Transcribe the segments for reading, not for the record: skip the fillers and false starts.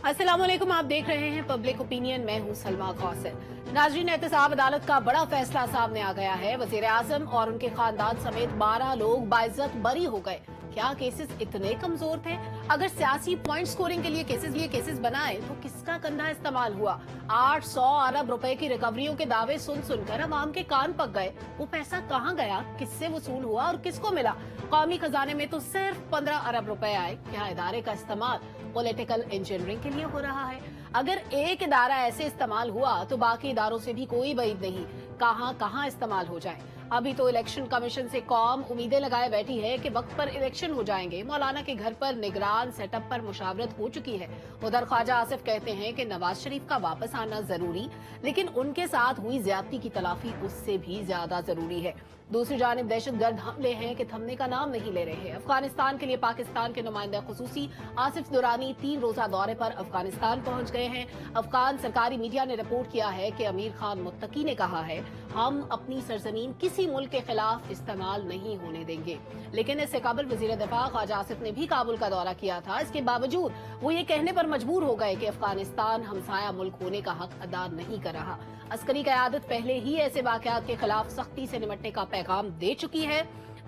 अस्सलाम वालेकुम, आप देख रहे हैं पब्लिक ओपिनियन। मैं हूं सलमा कौसर। नाज़रीन, एहतसाब अदालत का बड़ा फैसला सामने आ गया है। वजीर आजम और उनके खानदान समेत 12 लोग बाइज्जत बरी हो गए। क्या केसेस इतने कमजोर थे? अगर सियासी पॉइंट स्कोरिंग के लिए केसेस बनाए तो किसका कंधा इस्तेमाल हुआ? 800 अरब रुपए की रिकवरियों के दावे सुन सुनकर अवाम के कान पक गए। वो पैसा कहाँ गया, किससे वसूल हुआ और किसको मिला? कौमी खजाने में तो सिर्फ 15 अरब रुपए आए। क्या इदारे का इस्तेमाल पॉलिटिकल इंजीनियरिंग के लिए हो रहा है? अगर एक इदारा ऐसे इस्तेमाल हुआ तो बाकी इदारों से भी कोई बईद नहीं कहां कहां इस्तेमाल हो जाए। अभी तो इलेक्शन कमीशन से कौम उम्मीदें लगाए बैठी है कि वक्त पर इलेक्शन हो जाएंगे। मौलाना के घर पर निगरान सेटअप पर मुशावरत हो चुकी है। उधर ख्वाजा आसिफ कहते हैं कि नवाज शरीफ का वापस आना जरूरी, लेकिन उनके साथ हुई ज्यादती की तलाफी उससे भी ज्यादा जरूरी है। दूसरी जानिब दहशतगर्द हमले हैं कि थमने का नाम नहीं ले रहे। अफगानिस्तान के लिए पाकिस्तान के नुमाइंदा खुसूसी आसिफ दुरानी 3 रोजा दौरे पर अफगानिस्तान पहुंच गए हैं। अफगान सरकारी मीडिया ने रिपोर्ट किया है कि अमीर खान मुत्तकी ने कहा है, हम अपनी सरजमीन किसी मुल्क के खिलाफ इस्तेमाल नहीं होने देंगे। लेकिन इससे कबल वजीर दिफा ख्वाजा आसिफ ने भी काबुल का दौरा किया था। इसके बावजूद वो ये कहने पर मजबूर हो गए कि अफगानिस्तान हमसाया मुल्क होने का हक अदा नहीं कर रहा। अस्करी क़यादत पहले ही ऐसे वाक़यात के खिलाफ सख्ती से निपटने का पैगाम दे चुकी है।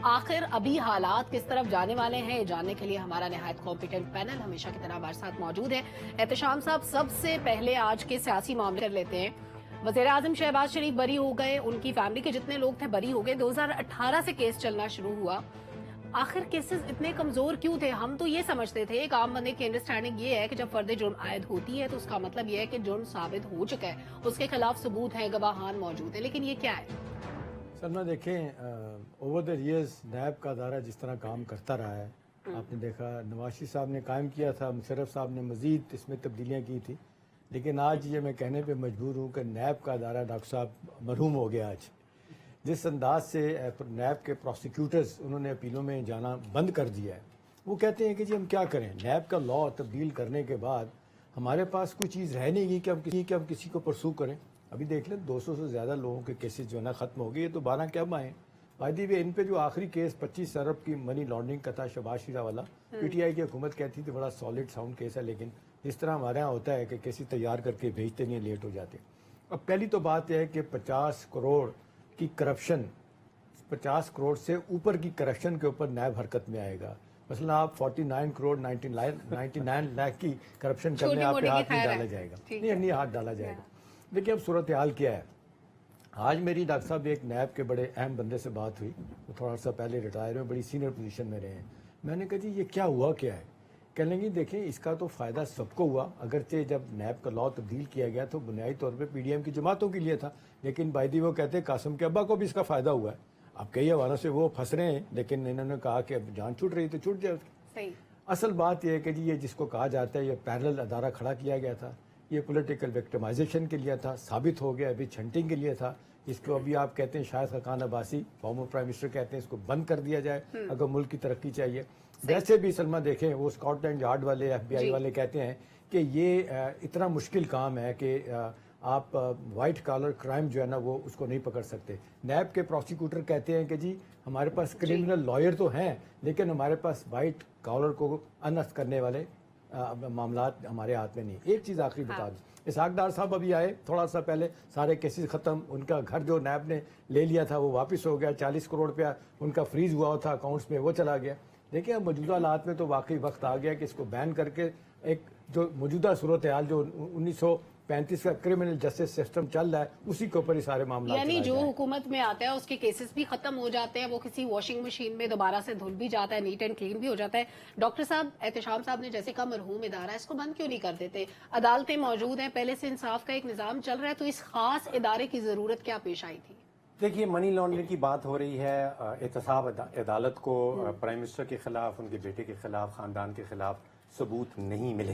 आखिर अभी हालात किस तरफ जाने वाले हैं, जानने के लिए हमारा निहायत कॉम्पिटेंट पैनल हमेशा की तरह हमारे साथ मौजूद है। एहतशाम साहब, सबसे पहले आज के सियासी मामले कर लेते हैं। वज़ीर आज़म शहबाज शरीफ बरी हो गए, उनकी फैमिली के जितने लोग थे बरी हो गए। 2018 से केस चलना शुरू हुआ। आखिर केसेस इतने कमजोर क्यों थे? हम तो ये समझते थे, एक आम बंदे की अंडरस्टैंडिंग ये है कि जब फर्द जुर्म आयद होती है तो उसका मतलब ये है कि जुर्म साबित हो चुका है, उसके खिलाफ सबूत है, गवाहान मौजूद है। लेकिन ये क्या है? सलमा, देखें, ओवर द ईयर्स नैब का अदारा जिस तरह काम करता रहा है, आपने देखा नवाज शरीफ साहब ने कायम किया था, मुशर्रफ साहब ने मजीद इसमें तब्दीलियाँ की थी। लेकिन आज ये मैं कहने पे मजबूर हूँ कि नैब का अदारा डॉक्टर साहब मरहूम हो गया। आज जिस अंदाज से नैब के प्रोसिक्यूटर्स उन्होंने अपीलों में जाना बंद कर दिया है, वो कहते हैं कि जी हम क्या करें, नैब का लॉ तब्दील करने के बाद हमारे पास कोई चीज़ रह नहीं गई कि हम किसी को परसू करें। अभी देख लें 200 से ज़्यादा लोगों के केसेस जो है ना ख़त्म हो गए। ये तो 12 कब आए? वायदी वे इन पे जो आखिरी केस 25 अरब की मनी लॉन्ड्रिंग का था, शहबाज शरीफ वाला, पीटीआई की हुकूमत कहती थी बड़ा सॉलिड साउंड केस है, लेकिन इस तरह हमारे यहाँ होता है कि केसेस तैयार करके भेजते नहीं, लेट हो जाते। अब पहली तो बात यह है कि 50 करोड़ की करप्शन, 50 करोड़ से ऊपर की करप्शन के ऊपर नैब हरकत में आएगा। मसलन आप 49 करोड़ 99 लाख की करप्शन करने आपके हाथ नहीं डाला जाएगा, नहीं हाथ डाला जाएगा। देखिए अब सूरत हाल क्या है। आज मेरी डॉक्टर साहब एक नैब के बड़े अहम बंदे से बात हुई, वो थोड़ा सा पहले रिटायर हुए, बड़ी सीनियर पोजीशन में रहे हैं। मैंने कहा जी ये क्या हुआ, क्या है? कहने लगी देखें इसका तो फ़ायदा सबको हुआ, अगरचे जब नैब का लॉ तब्दील किया गया तो बुनियादी तौर पे पीडीएम की जमातों के लिए था, लेकिन बायदी वो कहते हैं कासिम के अब्बा को भी इसका फ़ायदा हुआ है। अब कई हवालों से वो फंस रहे हैं, लेकिन इन्होंने कहा कि अब जान छूट रही तो छूट जाए उसकी। असल बात यह है कि जी ये जिसको कहा जाता है ये पैरेलल अदारा खड़ा किया गया था, ये पॉलिटिकल विक्टिमाइजेशन के लिए था, साबित हो गया, अभी छंटिंग के लिए था। इसको अभी आप कहते हैं शायद Khan Abbasi former prime minister कहते हैं इसको बंद कर दिया जाए अगर मुल्क की तरक्की चाहिए। वैसे भी सलमा देखें, वो स्कॉटलैंड यार्ड वाले FBI वाले कहते हैं कि ये इतना मुश्किल काम है कि आप वाइट कॉलर क्राइम जो है ना वो उसको नहीं पकड़ सकते। नैब के प्रोसिक्यूटर कहते हैं कि जी हमारे पास क्रिमिनल लॉयर तो हैं, लेकिन हमारे पास वाइट कॉलर को अनर्थ करने वाले मामला हमारे हाथ में नहीं। एक चीज़ आखिरी बता दूं, इसहाक डार साहब अभी आए थोड़ा सा पहले, सारे केसेस ख़त्म, उनका घर जो नैब ने ले लिया था वो वापस हो गया, 40 करोड़ रुपया उनका फ्रीज हुआ था अकाउंट्स में, वो चला गया। देखिए अब मौजूदा हालात में तो वाकई वक्त आ गया कि इसको बैन करके एक जो मौजूदा सूरत हाल जो 1935 का क्रिमिनल जस्टिस सिस्टम चल रहा है उसी के ऊपर ही सारे मामला, यानी जो हुकूमत में आता है उसके केसेस भी खत्म हो जाते हैं, वो किसी वॉशिंग मशीन में दोबारा से धुल भी जाता है, नीट एंड क्लीन भी हो जाता है। डॉक्टर साहब, एहतशाम साहब ने जैसे कहा मरहूम इदारा, इसको बंद क्यों नहीं कर देते? अदालतें मौजूद हैं, पहले से इंसाफ का एक निजाम चल रहा है, तो इस खास इदारे की जरूरत क्या पेश आई थी? देखिए मनी लॉन्ड्रिंग की बात हो रही है, एहतसाब अदालत को प्राइम मिनिस्टर के खिलाफ, उनके बेटे के खिलाफ, खानदान के खिलाफ सबूत नहीं मिले,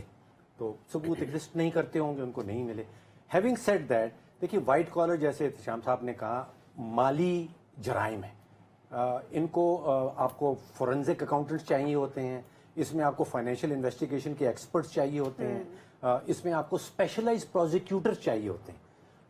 तो सबूत एग्जिस्ट नहीं करते होंगे, उनको नहीं मिले। हैविंग सेड दैट, देखिए वाइट कॉलर जैसे एहतशाम साहब ने कहा माली जराइम है, इनको आपको फोरेंसिक अकाउंटेंट्स चाहिए होते हैं, इसमें आपको फाइनेंशियल इन्वेस्टिगेशन के एक्सपर्ट्स चाहिए होते हैं, इसमें आपको स्पेशलाइज्ड प्रोसिक्यूटर्स चाहिए होते हैं।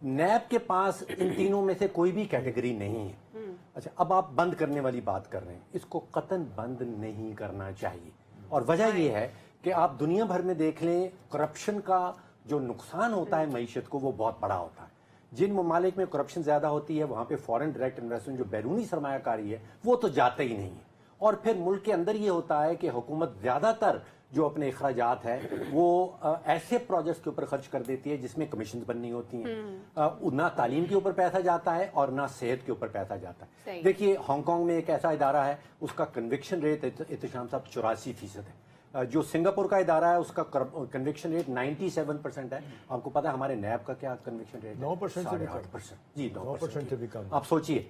नैब के पास इन तीनों में से कोई भी कैटेगरी नहीं है। अच्छा, अब आप बंद करने वाली बात कर रहे हैं, इसको कतन बंद नहीं करना चाहिए, और वजह यह है کہ آپ دنیا بھر میں دیکھ لیں کرپشن کا جو نقصان ہوتا ہے معیشت کو وہ بہت بڑا ہوتا ہے. جن ممالک میں کرپشن زیادہ ہوتی ہے وہاں پہ فورن ڈائریکٹ انویسٹمنٹ جو بیرونی سرمایہ کاری ہے وہ تو جاتا ہی نہیں ہے. اور پھر ملک کے اندر یہ ہوتا ہے کہ حکومت زیادہ تر جو اپنے اخراجات ہے وہ ایسے پروجیکٹس کے اوپر خرچ کر دیتی ہے جس میں کمیشنز بننی ہوتی ہیں. نہ تعلیم کے اوپر پیسہ جاتا ہے اور نہ صحت کے اوپر پیسہ جاتا ہے. دیکھیے ہانگ کانگ میں ایک ایسا ادارہ ہے اس کا کنوکشن ریٹ احتشام صاحب 84% ہے. جو سنگاپور کا ادارہ ہے اس کا کنوکشن ریٹ 97% ہے. آپ کو پتا ہے ہمارے نیب کا کیا کنوکشن ریٹ ہے؟ 9% سے بھی کم. 8%. جی 9% سے بھی کم. آپ سوچئے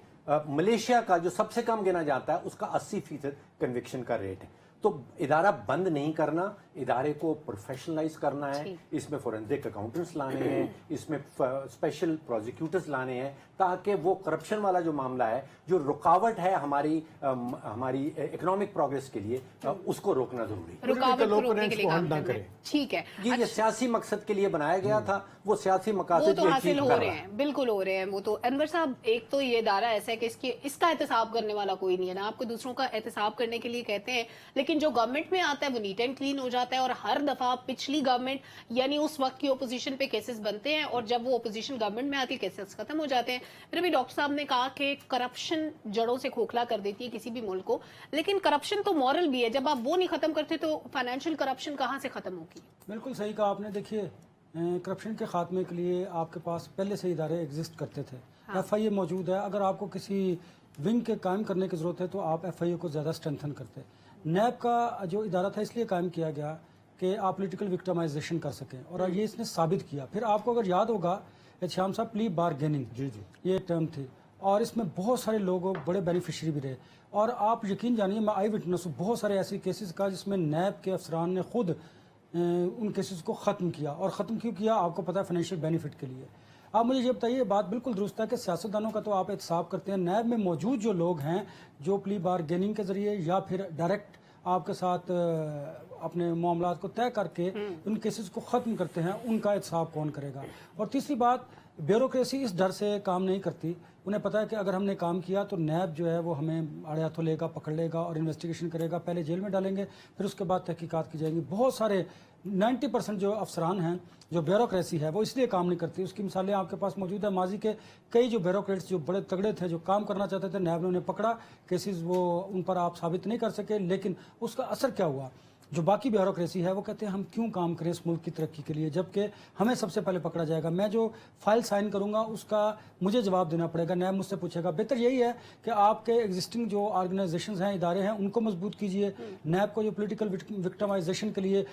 ملیشیا کا جو سب سے کم گنا جاتا ہے اس کا 80% کنوکشن کا ریٹ ہے. تو ادارہ بند نہیں کرنا, ادارے کو پروفیشنلائز کرنا ہے. اس میں فورنزک اکاؤنٹنٹس لانے ہیں, اس میں اسپیشل پروزیکیوٹرز لانے ہیں تاکہ وہ کرپشن والا جو معاملہ ہے جو رکاوٹ ہے ہماری اکنامک پروگریس کے لیے اس کو روکنا ضروری ہے. رکاوٹ کو روکنے کے لیے کام کرنا ہے. ٹھیک ہے, یہ سیاسی مقصد کے لیے بنایا گیا تھا, وہ سیاسی مقاصد تو حاصل ہو رہے ہیں, بالکل ہو رہے ہیں. وہ تو انور صاحب ایک تو یہ ادارہ ایسا ہے کہ اس کا احتساب کرنے والا کوئی نہیں ہے نا, آپ کو دوسروں کا احتساب کرنے کے لیے کہتے ہیں, لیکن جو گورنمنٹ میں آتا ہے وہ نیٹ اینڈ کلین ہو جاتا ہے. اور ہر دفعہ پچھلی گورنمنٹ یعنی اس وقت کی اپوزیشن پہ کیسز بنتے ہیں اور جب وہ اپوزیشن گورنمنٹ میں آتی ہے کیسز ختم ہو جاتے ہیں. پھر ابھی ڈاکٹر صاحب نے کہا کہ کرپشن جڑوں سے کھوکھلا کر دیتی ہے کسی بھی ملک کو, لیکن کرپشن تو مورل بھی ہے. جب آپ وہ نہیں ختم کرتے تو فائنینشیل کرپشن کہاں سے ختم ہوگی؟ بالکل صحیح کہا آپ نے. دیکھیے کرپشن کے خاتمے کے لیے آپ کے پاس پہلے سے ادارے ایگزسٹ کرتے تھے. ایف آئی اے موجود ہے, اگر آپ کو کسی ونگ کے قائم کرنے کی ضرورت ہے تو آپ ایف آئی اے کو زیادہ اسٹرینتھن کرتے. نیب کا جو ادارہ تھا اس لیے قائم کیا گیا کہ آپ پولیٹیکل وکٹمائزیشن کر سکیں, اور یہ اس نے ثابت کیا. پھر آپ کو اگر یاد ہوگا احتشام صاحب پلی بارگیننگ یہ ٹرم تھی, اور اس میں بہت سارے لوگ بڑے بینیفیشری بھی رہے. اور آپ یقین جانیے میں آئی وٹنس ہوں بہت سارے ایسی کیسز کا جس میں نیب کے افسران نے خود ان کیسز کو ختم کیا. اور ختم کیوں کیا آپ کو پتہ ہے, فائنینشیل بینیفٹ کے لیے. آپ مجھے یہ بتائیے, بات بالکل درست ہے کہ سیاستدانوں کا تو آپ احتساب کرتے ہیں. نیب میں موجود جو لوگ ہیں جو پلی بارگیننگ کے ذریعے یا پھر ڈائریکٹ آپ کے ساتھ اپنے معاملات کو طے کر کے ان کیسز کو ختم کرتے ہیں, ان کا احتساب کون کرے گا؟ اور تیسری بات, بیوروکریسی اس ڈر سے کام نہیں کرتی. انہیں پتہ ہے کہ اگر ہم نے کام کیا تو نیب جو ہے وہ ہمیں آڑے ہاتھوں لے گا, پکڑ لے گا اور انویسٹیگیشن کرے گا. پہلے جیل میں ڈالیں گے, پھر اس کے بعد تحقیقات کی جائیں گی. بہت سارے 90% جو افسران ہیں جو بیوروکریسی ہے وہ اس لیے کام نہیں کرتی. اس کی مثالیں آپ کے پاس موجود ہے. ماضی کے کئی جو بیوروکریٹس جو بڑے تگڑے تھے جو کام کرنا چاہتے تھے, نیب نے انہیں پکڑا, کیسز وہ ان پر آپ ثابت نہیں کر سکے, لیکن اس کا اثر کیا ہوا؟ جو باقی بیوروکریسی ہے وہ کہتے ہیں ہم کیوں کام کریں اس ملک کی ترقی کے لیے, جبکہ ہمیں سب سے پہلے پکڑا جائے گا. میں جو فائل سائن کروں گا اس کا مجھے جواب دینا پڑے گا, نیب مجھ سے پوچھے گا. بہتر یہی ہے کہ آپ کے ایگزسٹنگ جو آرگنائزیشنز ہیں, ادارے ہیں, ان کو مضبوط کیجئے. نیب کو جو پولیٹیکل وکٹمائزیشن کے لیے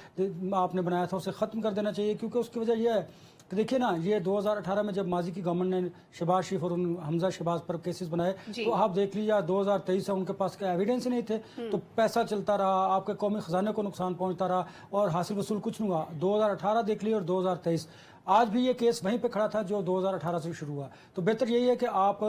آپ نے بنایا تھا اسے ختم کر دینا چاہیے, کیونکہ اس کی وجہ یہ ہے کہ دیکھیے نا, یہ 2018 میں جب ماضی کی گورنمنٹ نے شہباز شریف اور حمزہ شہباز پر کیسز بنائے تو آپ دیکھ لیجیے 2023 سے ان کے پاس کیا ایویڈنس ہی نہیں تھے, تو پیسہ چلتا رہا, آپ کے قومی خزانے کو نقصان پہنچتا رہا اور حاصل وصول کچھ نہیں ہوا. 2018 دیکھ لیے اور 2023, آج بھی یہ کیس وہیں پہ کھڑا تھا جو 2018 سے شروع ہوا. تو بہتر یہی ہے کہ آپ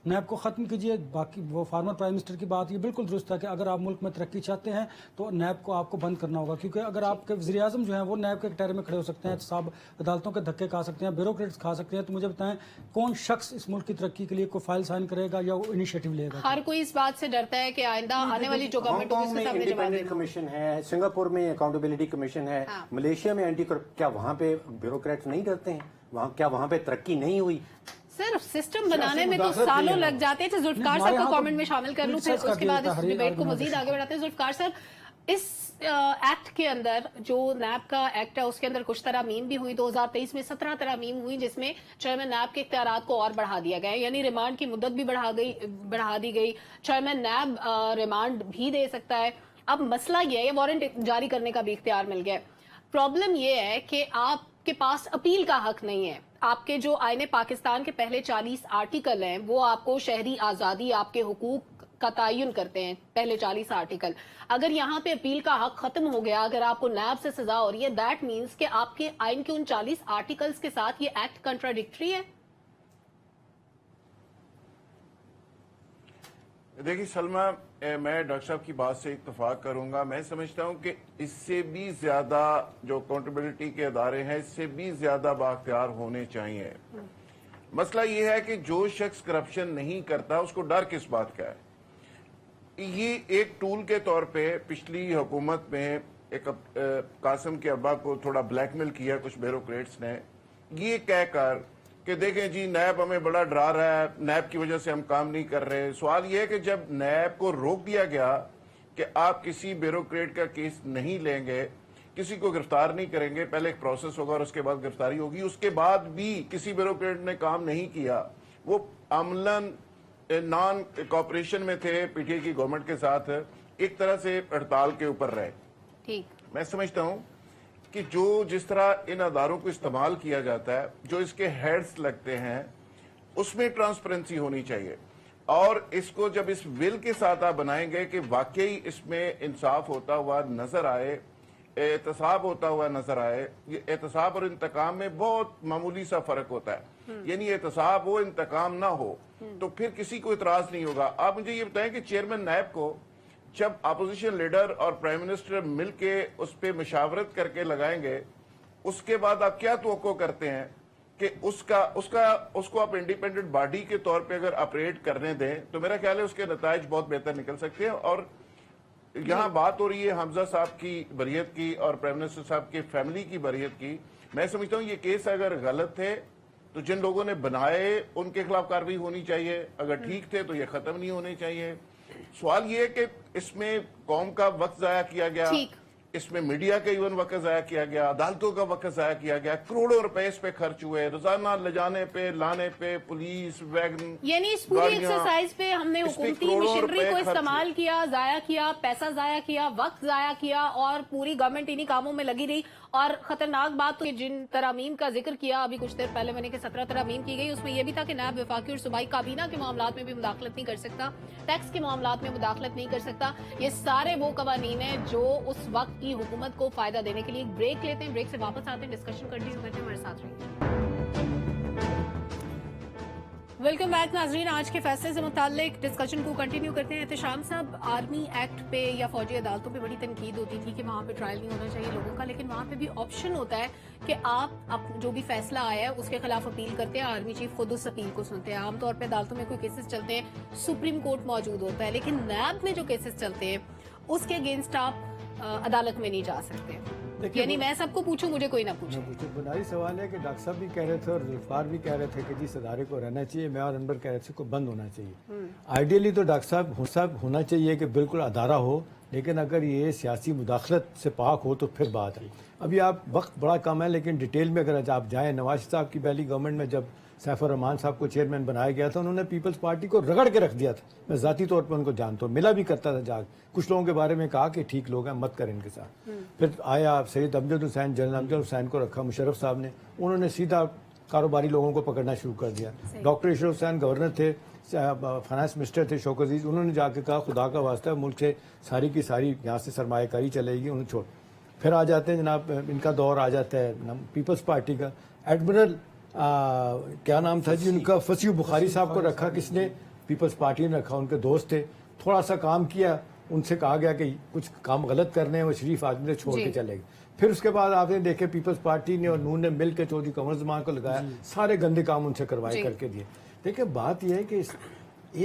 نیب کو ختم کیجئے. باقی وہ فارمر پرائم منسٹر کی بات یہ بالکل درست ہے کہ اگر آپ ملک میں ترقی چاہتے ہیں تو نیب کو آپ کو بند کرنا ہوگا, کیونکہ اگر آپ کے وزیر اعظم جو ہیں وہ نیب کے ٹہرے میں کھڑے ہو سکتے ہیں, احتساب عدالتوں کے دھکے کھا سکتے ہیں, بیوروکریٹس کھا سکتے ہیں, تو مجھے بتائیں کون شخص اس ملک کی ترقی کے لیے کوئی فائل سائن کرے گا یا وہ انیشیٹو لے گا؟ ہر کوئی اس بات سے ڈرتا ہے کہ آئندہ آنے والی جو گورنمنٹ ہوگی اس کے سامنے جواب دینا. کمیشن ہے, سنگاپور میں اکاؤنٹیبلٹی کمیشن ہے, ملیشیا میں اینٹی کرپشن, کیا وہاں پہ بیوروکریٹس نہیں ڈرتے ہیں؟ کیا وہاں پہ ترقی نہیں ہوئی؟ صرف سسٹم بنانے میں تو سالوں لگ جاتے ہیں. ذوالفقار صاحب کو کامنٹ میں شامل کر لوں, پھر اس کے بعد اس ڈیبیٹ کو مزید آگے بڑھاتے ہیں. ذوالفقار صاحب, اس ایکٹ کے اندر جو نیب کا ایکٹ ہے اس کے اندر کچھ ترامیم بھی ہوئی. 2023 میں 17 ترامیم ہوئی جس میں چیئرمین نیب کے اختیارات کو اور بڑھا دیا گیا, یعنی ریمانڈ کی مدت بھی بڑھا دی گئی. چیئرمین نیب ریمانڈ بھی دے سکتا ہے. اب مسئلہ یہ ہے وارنٹ جاری کرنے کا بھی اختیار مل گیا. پرابلم یہ ہے کہ آپ کے پاس اپیل کا حق نہیں ہے. آپ کے جو آئین پاکستان کے پہلے 40 آرٹیکل ہیں وہ آپ کو شہری آزادی, آپ کے حقوق کا تعین کرتے ہیں, پہلے 40 آرٹیکل. اگر یہاں پہ اپیل کا حق ختم ہو گیا, اگر آپ کو نیب سے سزا ہو رہی ہے, دیٹ مینس کہ آپ کے آئین کے ان 40 آرٹیکلز کے ساتھ یہ ایکٹ کنٹراڈکٹری ہے. دیکھیے سلمہ, میں ڈاکٹر صاحب کی بات سے اتفاق کروں گا. میں سمجھتا ہوں کہ اس سے بھی زیادہ جو اکاؤنٹیبلٹی کے ادارے ہیں اس سے بھی زیادہ بااختیار ہونے چاہیے. مسئلہ یہ ہے کہ جو شخص کرپشن نہیں کرتا اس کو ڈر کس بات کا ہے. یہ ایک ٹول کے طور پہ پچھلی حکومت میں एक कासिम के अब्बा को थोड़ा ब्लैकमेल किया कुछ ब्यूरोक्रेट्स ने, ये कहकर कि देखें जी नैब हमें बड़ा डरा रहा है, नैब की वजह से हम काम नहीं कर रहे। सवाल ये है कि जब नैब को रोक दिया गया कि आप किसी ब्यूरोक्रेट का केस नहीं लेंगे, किसी को गिरफ्तार नहीं करेंगे, पहले एक प्रोसेस होगा और उसके बाद गिरफ्तारी होगी, उसके बाद भी किसी ब्यूरोक्रेट ने काम नहीं किया, वो अमलन नॉन कॉपरेशन में थे पीटीआई की गवर्नमेंट के साथ, एक तरह से हड़ताल के ऊपर रहे। ठीक, मैं समझता हूं कि जो जिस तरह इन अदारों को इस्तेमाल किया जाता है, जो इसके हेड्स लगते हैं, उसमें ट्रांसपेरेंसी होनी चाहिए। और इसको जब इस विल के साथ आप बनाएंगे कि वाकई इसमें इंसाफ होता हुआ नजर आए, एहतसाब होता हुआ नजर आए। ये एहतसाब और इंतकाम में बहुत मामूली सा फर्क होता है, यानी एहतसाब हो इंतकाम ना हो, तो फिर किसी को इतराज नहीं होगा। आप मुझे ये बताएं कि चेयरमैन नायब को जब अपोजिशन लीडर और प्राइम मिनिस्टर मिलके उस पर मशावरत करके लगाएंगे, उसके बाद आप क्या तवक्को करते हैं कि उसको आप इंडिपेंडेंट बॉडी के तौर पे अगर ऑपरेट करने दें, तो मेरा ख्याल है उसके नताइज बहुत बेहतर निकल सकते हैं। और यहाँ बात हो रही है हमजा साहब की बरियत की और प्राइम मिनिस्टर साहब की फैमिली की बरियत की। मैं समझता हूँ ये केस अगर गलत थे तो जिन लोगों ने बनाए उनके खिलाफ कार्रवाई होनी चाहिए, अगर ठीक थे तो ये खत्म नहीं होने चाहिए। सवाल ये है कि इसमें कौम का वक्त जाया किया गया, इसमें मीडिया का इवन वक्त जाया किया गया, अदालतों का वक्त जाया किया गया, करोड़ों रुपए इस पे खर्च हुए, रोजाना ले जाने पे लाने पे पुलिस वैगन, यानी इस पूरी एक्सरसाइज पे हमने हुकूमती मशीनरी को इस्तेमाल किया, जाया किया, पैसा जाया किया, वक्त जाया किया, और पूरी गवर्नमेंट इन्हीं कामों में लगी रही। और खतरनाक बात तो जिन तरामीम का जिक्र किया अभी कुछ देर पहले मैंने कि 17 तरामीम की गई, उसमें यह भी था कि नायब वफाकी और सूबाई काबीना के मामलात में भी मुदाखलत नहीं कर सकता, टैक्स के मामलात में मुदाखलत नहीं कर सकता। ये सारे वो कवानीन है जो उस वक्त की हुकूमत को फायदा देने के लिए। एक ब्रेक लेते हैं, ब्रेक से वापस आते हैं, डिस्कशन कंटिन्यू करते हैं, हमारे साथ रहिए। वेलकम बैक नाजरीन, आज के फैसले से मुताल्लिक डिस्कशन को कंटिन्यू करते हैं। एहतशाम साहब, आर्मी एक्ट पे या फौजी अदालतों पे बड़ी तनकीद होती थी कि वहाँ पे ट्रायल नहीं होना चाहिए लोगों का, लेकिन वहाँ पे भी ऑप्शन होता है कि आप जो भी फैसला आया है उसके खिलाफ अपील करते हैं, आर्मी चीफ खुद उस अपील को सुनते हैं। आमतौर पर अदालतों में कोई केसेस चलते हैं, सुप्रीम कोर्ट मौजूद होता है, लेकिन नैब में जो केसेस चलते हैं उसके अगेंस्ट आप अदालत में नहीं जा सकते। यानी मैं सबको पूछूं, मुझे कोई ना पूछे। बुनियादी सवाल है कि डॉक्टर साहब भी कह रहे थे और जुल्फार भी कह रहे थे कि जिस अदारे को रहना चाहिए, मैं और अनवर कह रहे थे को बंद होना चाहिए। आइडियली तो डॉक्टर साहब होना चाहिए कि बिल्कुल अदारा हो, लेकिन अगर ये सियासी मुदाखलत से पाक हो तो फिर बात है। अभी आप वक्त बड़ा कम है, लेकिन डिटेल में अगर आप जाएँ, नवाज साहब की पहली गवर्नमेंट में जब सैफुर रहमान साहब को चेयरमैन बनाया गया था, उन्होंने पीपल्स पार्टी को रगड़ के रख दिया था। मैं ज़ाती तौर पर उनको जानता हूँ, मिला भी करता था जाग, कुछ लोगों के बारे में कहा कि ठीक लोग हैं, मत करें इनके साथ। फिर आया सैयद अमजद हुसैन, जनरल अमजद हुसैन को रखा मुशर्रफ साहब ने, उन्होंने सीधा कारोबारी लोगों को पकड़ना शुरू कर दिया। डॉक्टर इशरफ हुसैन गवर्नर थे, फाइनेंस मिनिस्टर थे शौकत अजीज, उन्होंने जाके कहा खुदा का वास्ता मुल्क से सारी की सारी यहाँ से सरमायाकारी चलेगी, उन्हें छोड़। फिर आ जाते हैं जनाब, इनका दौर आ जाता है पीपल्स पार्टी का। एडमिरल क्या नाम था जी उनका, फसीह बुखारी साहब को रखा, किसने? पीपल्स पार्टी ने रखा, उनके दोस्त थे, थोड़ा सा काम किया, उनसे कहा गया कि कुछ काम गलत करने हैं, वो शरीफ आदमी ने छोड़ के चले गए। फिर उसके बाद आपने देखे पीपल्स पार्टी ने और नून ने मिल के चौधरी कमर ज़मान को लगाया, सारे गंदे काम उनसे करवाए करके दिए। देखिए बात यह है कि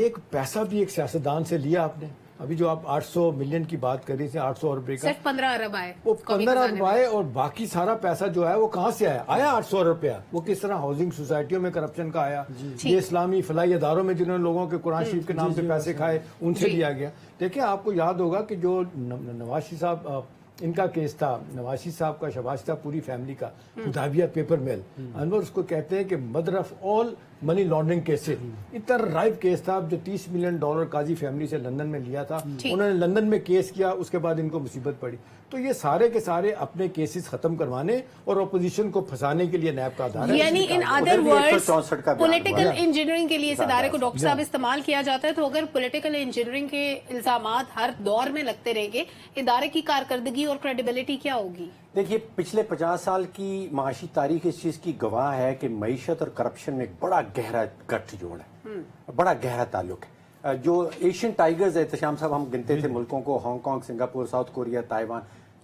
एक पैसा भी एक सियासतदान से लिया आपने। अभी जो आप 800 मिलियन की बात कर रही थी, 800 रुपए का, सिर्फ 15 अरब आए, वो 15 अरब आए, और बाकी सारा पैसा जो है वो कहाँ से आया 800 रुपया। वो किस तरह हाउसिंग सोसाइटियों में करप्शन का आया, ये इस्लामी फलाई अदारों में जिन्होंने लोगों के कुरान शरीफ के नाम पे पैसे खाए, उनसे लिया गया। देखिए आपको याद होगा कि जो नवाशी साहब इनका केस था, नवाशी साहब का, शहबाज साहब, पूरी फैमिली का, हुदाबिया पेपर मिल, अनवर उसको कहते हैं कि mother of all money laundering cases. इतना राइव केस था जो $30 मिलियन काजी फैमिली से लंदन में लिया था, उन्होंने लंदन में केस किया, उसके बाद इनको मुसीबत पड़ी। तो ये सारे के सारे अपने केसेस खत्म करवाने और अपोजिशन को फंसाने के लिए नैब का आधार है। यानी in other words political engineering के लिए इस इदारे को डॉक्टर साहब इस्तेमाल किया जाता है। तो अगर पॉलिटिकल इंजीनियरिंग के इल्जामात हर दौर में लगते रहेंगे, इदारे की कारकर्दगी और क्रेडिबिलिटी क्या होगी? देखिए पिछले 50 साल की माशी तारीख इस चीज की गवाह है कि मईशत और करप्शन में एक बड़ा गहरा गठजोड़ है, बड़ा गहरा ताल्लुक है। जो एशियन टाइगर्स एहतशाम साहब हम गिनते थे मुल्कों को, Hong Kong, Singapore, south Korea, Taiwan,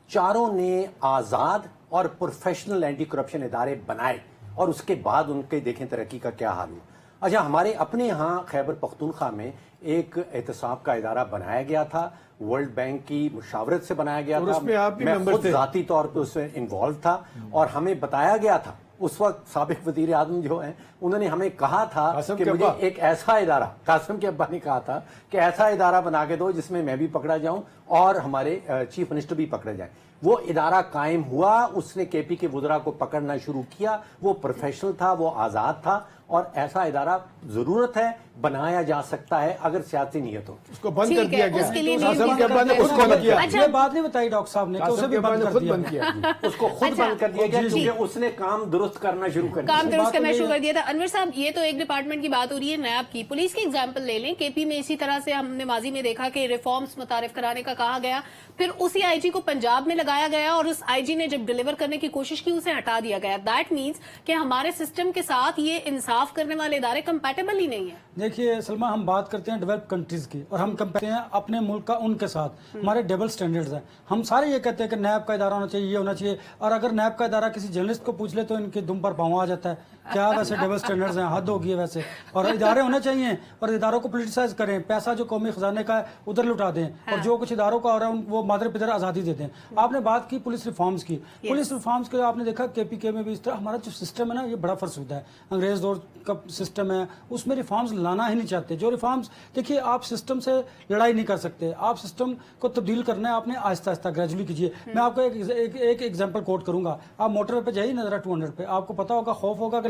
चारों ने आजाद और प्रोफेशनल एंटी करप्शन इदारे बनाए और उसके बाद उनके देखें तरक्की का क्या हाल हुआ। اچھا ہمارے اپنے یہاں خیبر پختونخوا میں ایک احتساب کا ادارہ بنایا گیا تھا، ورلڈ بینک کی مشاورت سے بنایا گیا اور تھا، اس میں آپ بھی میں ممبر خود تھے۔ ذاتی طور پہ اس میں انوالو تھا، اور ہمیں بتایا گیا تھا اس وقت سابق وزیر اعظم جو ہیں انہوں نے ہمیں کہا تھا قاسم کہ کے مجھے ابا۔ ایک ایسا ادارہ، قاسم کے ابا نے کہا تھا کہ ایسا ادارہ بنا کے دو جس میں میں بھی پکڑا جاؤں اور ہمارے چیف منسٹر بھی پکڑے جائیں۔ وہ ادارہ قائم ہوا، اس نے کے پی کے وزراء کو پکڑنا شروع کیا، وہ پروفیشنل تھا، وہ آزاد تھا، اور ایسا ادارہ ضرورت ہے، بنایا جا سکتا ہے اگر سیاسی نیت ہو۔ اس کو بند ٹھیک کر ہے، دیا اس کے گیا، لیے قاسم نیت کے ابا نے بھی خود بند کیا، اچھا، یہ بات نہیں بتائی ڈاکٹر صاحب نے کہ اسے قاسم بھی کے ابا بند نے کر خود دیا بند کیا۔ اس کو خود اچھا۔ بند کر دیا گیا جی، جی۔ کیونکہ اس نے کام درست کرنا شروع کر دیا۔ کام درست بات کرنا تو شروع یہ کر دیا تھا۔ انور صاحب، یہ تو ایک ڈپارٹمنٹ کی بات ہو رہی ہے نیب کی، پولیس کی ایگزامپل لے لیں۔ کے پی میں اسی طرح سے ہم نے ماضی میں دیکھا کہ ریفارمز متعارف کرانے کا کہا گیا، پھر اسی آئی جی کو پنجاب میں لگایا گیا اور اس آئی جی نے جب ڈیلیور کرنے کی کوشش کی اسے ہٹا دیا گیا۔ دیٹ مینس کہ ہمارے سسٹم کے ساتھ یہ انصاف کرنے والے ادارے کمپیٹیبل ہی نہیں ہیں۔ دیکھیے سلمہ، ہم بات کرتے ہیں ڈیولپ کنٹریز کی اور ہم کمپیئر کرتے ہیں اپنے ملک کا ان کے ساتھ، ہمارے ڈبل سٹینڈرڈز ہیں۔ ہم سارے یہ کہتے ہیں کہ نیب کا ادارہ ہونا چاہیے، یہ ہونا چاہیے، اور اگر نیب کا ادارہ کسی جرنلسٹ کو پوچھ لے تو ان کے دم پر پاؤں آ جاتا ہے۔ کیا ویسے ڈبل سٹینڈرڈز ہیں؟ حد ہوگی ہے ویسے۔ اور ادارے ہونے چاہیے، اور اداروں کو پولیٹیسائز کریں، پیسہ جو قومی خزانے کا ہے ادھر لٹا دیں، اور جو کچھ اداروں کا ہو رہا ہے وہ مادر پدر آزادی دے دیں۔ آپ نے بات کی پولیس ریفارمز کی، پولیس ریفارمز کے آپ نے دیکھا کے پی کے میں بھی اس طرح ہمارا جو سسٹم ہے نا یہ بڑا فرسودہ ہے، انگریز دور کا سسٹم ہے، اس میں ریفارمز لانا ہی نہیں چاہتے۔ جو ریفارمز، دیکھیے آپ سسٹم سے لڑائی نہیں کر سکتے، آپ سسٹم کو تبدیل کرنا ہے، آپ نے آہستہ آہستہ گریجولی کیجیے۔ میں آپ کو ایک ایگزامپل کوٹ کروں گا، آپ موٹر وے پہ جائیے نظرہ 200 پہ، آپ کو پتا ہوگا، خوف ہوگا کہ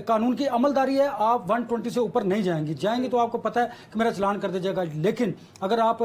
قانون کی عملداری ہے، آپ 120 سے اوپر نہیں جائیں گے تو آپ کو پتا ہے کہ میرا چلان کر دیا جائے گا، لیکن اگر آپ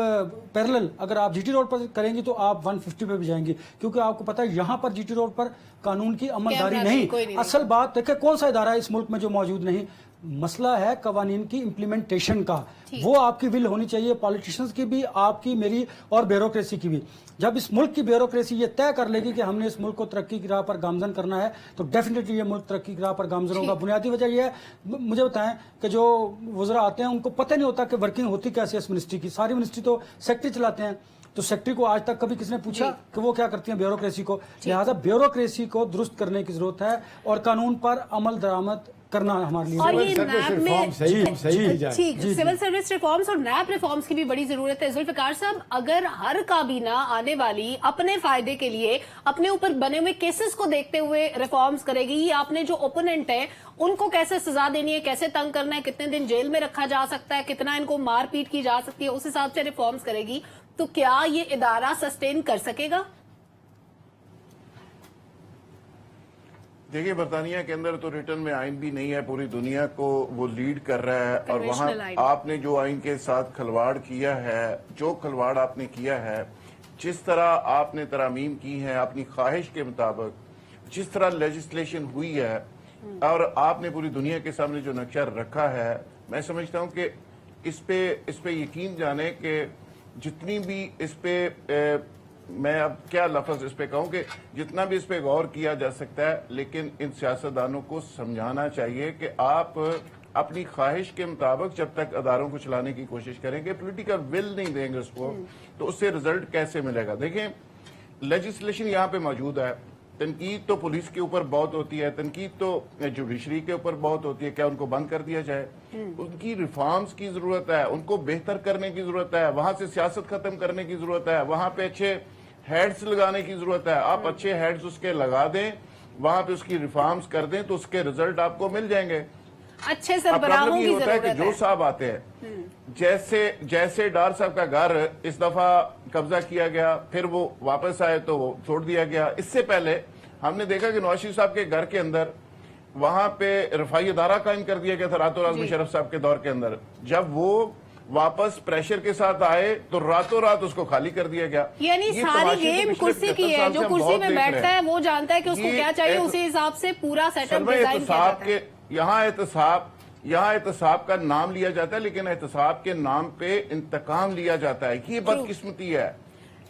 پیرلل اگر آپ جی ٹی روڈ پر کریں گی تو آپ 150 پہ بھی جائیں گے، کیونکہ آپ کو پتا ہے یہاں پر جی ٹی روڈ پر قانون کی عملداری نہیں۔ اصل بات دیکھیں کون سا ادارہ ہے اس ملک میں جو موجود نہیں، مسئلہ ہے قوانین کی امپلیمنٹیشن کا، وہ آپ کی ول ہونی چاہیے، پالیٹیشنز کی بھی، آپ کی، میری، اور بیوروکریسی کی بھی۔ جب اس ملک کی بیوروکریسی یہ طے کر لے گی کہ ہم نے اس ملک کو ترقی کی راہ پر گامزن کرنا ہے تو ڈیفینیٹلی یہ ملک ترقی کی راہ پر گامزن ہوگا۔ بنیادی وجہ یہ ہے، مجھے بتائیں کہ جو وزراء آتے ہیں ان کو پتہ نہیں ہوتا کہ ورکنگ ہوتی کیسے اس منسٹری کی، ساری منسٹری تو سیکٹری چلاتے ہیں، تو سیکٹری کو آج تک کبھی کس نے پوچھا کہ وہ کیا کرتی ہیں بیوروکریسی کو؟ لہٰذا بیوروکریسی کو درست کرنے کی ضرورت ہے اور قانون پر عمل درآمد کرنا ہمارے لیے۔ اور یہ سروس نیب ریفارم صحیح میں کی جائے۔ ٹھیک، سول سروس ریفارمز اور نیب ریفارمز کی بھی بڑی ضرورت ہے۔ ذوالفقار صاحب، اگر ہر کابینہ آنے والی اپنے فائدے کے لیے اپنے اوپر بنے ہوئے کیسز کو دیکھتے ہوئے ریفارمز کرے گی، آپ نے جو اوپوننٹ ہے ان کو کیسے سزا دینی ہے، کیسے تنگ کرنا ہے، کتنے دن جیل میں رکھا جا سکتا ہے، کتنا ان کو مار پیٹ کی جا سکتی ہے، اس حساب سے ریفارمز کرے گی، تو کیا یہ ادارہ سسٹین کر سکے گا؟ دیکھیے برطانیہ کے اندر تو ریٹن میں آئین بھی نہیں ہے، پوری دنیا کو وہ لیڈ کر رہا ہے، اور وہاں Conventional آئین۔ آپ نے جو آئین کے ساتھ کھلواڑ کیا ہے، جو کھلواڑ آپ نے کیا ہے، جس طرح آپ نے ترامیم کی ہیں اپنی خواہش کے مطابق، جس طرح لیجسلیشن ہوئی ہے، اور آپ نے پوری دنیا کے سامنے جو نقشہ رکھا ہے، میں سمجھتا ہوں کہ اس پہ یقین جانے کہ جتنی بھی اس پہ میں اب کیا لفظ اس پہ کہوں کہ جتنا بھی اس پہ غور کیا جا سکتا ہے، لیکن ان سیاستدانوں کو سمجھانا چاہیے کہ آپ اپنی خواہش کے مطابق جب تک اداروں کو چلانے کی کوشش کریں گے، پولیٹیکل ول نہیں دیں گے اس کو، تو اس سے رزلٹ کیسے ملے گا؟ دیکھیں لیجسلیشن یہاں پہ موجود ہے، تنقید تو پولیس کے اوپر بہت ہوتی ہے، تنقید تو جوڈیشری کے اوپر بہت ہوتی ہے، کیا ان کو بند کر دیا جائے؟ ان کی ریفارمز کی ضرورت ہے، ان کو بہتر کرنے کی ضرورت ہے، وہاں سے سیاست ختم کرنے کی ضرورت ہے، وہاں پہ اچھے ہیڈز لگانے کی ضرورت ہے، آپ اچھے ہیڈز اس کے لگا دیں، وہاں پہ اس کی ریفارمز کر دیں تو اس کے رزلٹ آپ کو مل جائیں گے۔ اچھے سربراہوں کی ہوتا ہے کہ ضرورت جو ہے۔ صاحب آتے ہیں، جیسے ڈار صاحب کا گھر اس دفعہ قبضہ کیا گیا، پھر وہ واپس آئے تو وہ چھوڑ دیا گیا۔ اس سے پہلے ہم نے دیکھا کہ نواز شریف صاحب کے گھر کے اندر وہاں پہ رفائی ادارہ قائم کر دیا گیا تھا راتوں رات مشرف صاحب کے دور کے اندر، جب وہ واپس پریشر کے ساتھ آئے تو راتوں رات اس کو خالی کر دیا گیا۔ یعنی یہ ساری تماشے تو گیم پچھلے کرسی کی 75 ہے، سال جو سے ہم کرسی بہت میں دیکھ رہے بیٹھتا ہے وہ جانتا ہے کہ اس کو کیا چاہیے، اسی حساب سے پورا سیٹ اپ ڈیزائن کیا جاتا ہے۔ یہاں احتساب کا نام لیا جاتا ہے، لیکن احتساب کے نام پہ انتقام لیا جاتا ہے، یہ بدقسمتی ہے۔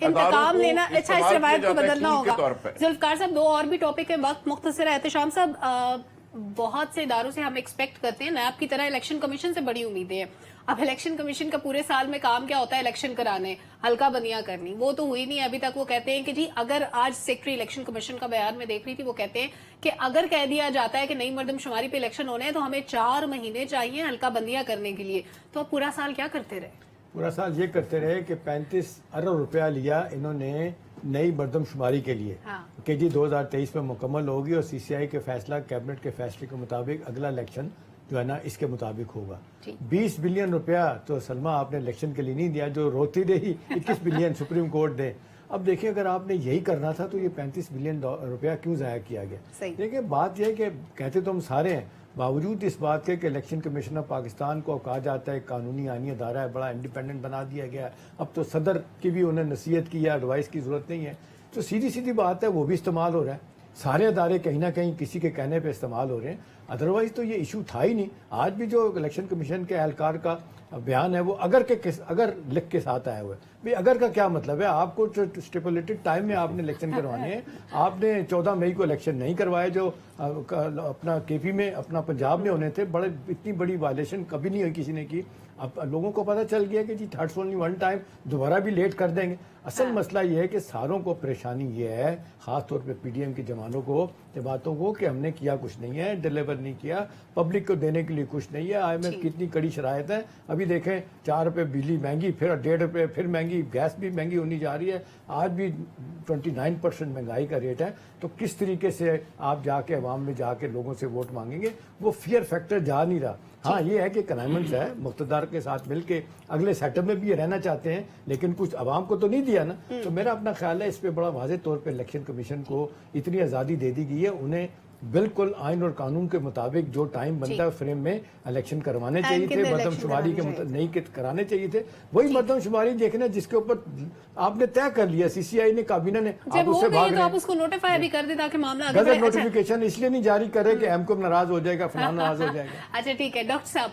انتقام لینا، اچھا اس روایت کو بدلنا ہوگا۔ طور پہ ذوالفقار صاحب، دو اور بھی ٹاپک ہے، وقت مختصر ہے۔ احتشام صاحب، بہت سے اداروں سے ہم ایکسپیکٹ کرتے ہیں، نیب کی طرح الیکشن کمیشن سے بڑی امیدیں ہیں. اب الیکشن کمیشن کا پورے سال میں کام کیا ہوتا ہے؟ الیکشن کرانے، حلقہ بندیاں کرنی، وہ تو ہوئی نہیں ابھی تک. وہ کہتے ہیں کہ جی اگر آج سیکرٹری الیکشن کمیشن کا بیان میں دیکھ رہی تھی، وہ کہتے ہیں کہ اگر کہہ دیا جاتا ہے کہ نئی مردم شماری پہ الیکشن ہونے ہیں تو ہمیں 4 مہینے چاہیے حلقہ بندیاں کرنے کے لیے. تو اب پورا سال کیا کرتے رہے؟ پورا سال یہ کرتے رہے کہ 35 ارب روپیہ لیا انہوں نے نئی مردم شماری کے لیے کہ جی 2023 میں مکمل ہوگی اور سی سی آئی کے فیصلہ، کیبنٹ کے فیصلے کے مطابق اگلا الیکشن جو ہے نا اس کے مطابق ہوگا. 20 بلین روپیہ تو سلمہ آپ نے الیکشن کے لیے نہیں دیا، جو روتی رہی 21 بلین سپریم کورٹ دے. اب دیکھیں اگر آپ نے یہی کرنا تھا تو یہ 35 بلین روپیہ کیوں ضائع کیا گیا؟ دیکھیں بات یہ ہے کہ کہتے تو ہم سارے ہیں، باوجود اس بات کے کہ الیکشن کمیشن آف پاکستان کو کہا جاتا ہے قانونی آئینی ادارہ ہے، بڑا انڈیپینڈنٹ بنا دیا گیا ہے. اب تو صدر کی بھی انہیں نصیحت کی ہے، ایڈوائس کی ضرورت نہیں ہے. تو سیدھی بات ہے وہ بھی استعمال ہو رہا ہے. سارے ادارے کہیں نہ کہیں کسی کے کہنے پہ استعمال ہو رہے ہیں. ادروائز تو یہ ایشو تھا ہی نہیں. آج بھی جو الیکشن کمیشن کے اہلکار کا بیان ہے وہ اگر لکھ کے ساتھ آیا ہوا ہے. بھئی اگر کا کیا مطلب ہے؟ آپ کو اسٹیپولیٹڈ ٹائم میں آپ نے الیکشن کروانے ہیں. آپ نے 14 مئی کو الیکشن نہیں کروائے جو اپنا کے پی میں، اپنا پنجاب میں ہونے تھے. اتنی بڑی وائلیشن کبھی نہیں ہوئی کسی نے کی. اب لوگوں کو پتہ چل گیا کہ جی تھرڈ اونلی ون ٹائم دوبارہ بھی لیٹ کر دیں گے. اصل مسئلہ یہ ہے کہ ساروں کو پریشانی یہ ہے، خاص طور پہ پی ڈی ایم کی جماعتوں کو، جماعتوں کو، کہ ہم نے کیا کچھ نہیں ہے، ڈیلیور نہیں کیا، پبلک کو دینے کے لیے کچھ نہیں ہے. آئی ایم ایف کتنی کڑی شرائط ہے. ابھی دیکھیں 4 روپے بجلی مہنگی، پھر 1.5 روپے پھر مہنگی، گیس بھی مہنگی ہونی جا رہی ہے. آج بھی 29% مہنگائی کا ریٹ ہے. تو کس طریقے سے آپ جا کے عوام میں جا کے لوگوں سے ووٹ مانگیں گے؟ وہ فیئر فیکٹر جا نہیں رہا. ہاں یہ ہے کہ کنائنمنٹس ہے، مقتدار کے ساتھ مل کے اگلے سیٹ اپ میں بھی یہ رہنا چاہتے ہیں، لیکن کچھ عوام کو تو نہیں دیا نا. تو میرا اپنا خیال ہے اس پہ بڑا واضح طور پہ الیکشن کمیشن کو اتنی آزادی دے دی گئی ہے. انہیں بالکل آئین اور قانون کے مطابق جو ٹائم بنتا ہے فریم میں الیکشن کروانے چاہیے تھے، مردم شماری کے نہیں کرانے چاہیے تھے. وہی مردم شماری دیکھنا جس کے اوپر آپ نے طے کر لیا، سی سی آئی نے، کابینہ نے، آپ اس سے بھاگ رہے ہیں. آپ اس کو نوٹیفائی بھی کر دیں تاکہ معاملہ گزٹ نوٹیفیکیشن اس لیے نہیں جاری کر رہے کہ ایم کو ناراض ہو جائے گا، فلان ناراض ہو جائے گا. اچھا ٹھیک ہے ڈاکٹر صاحب،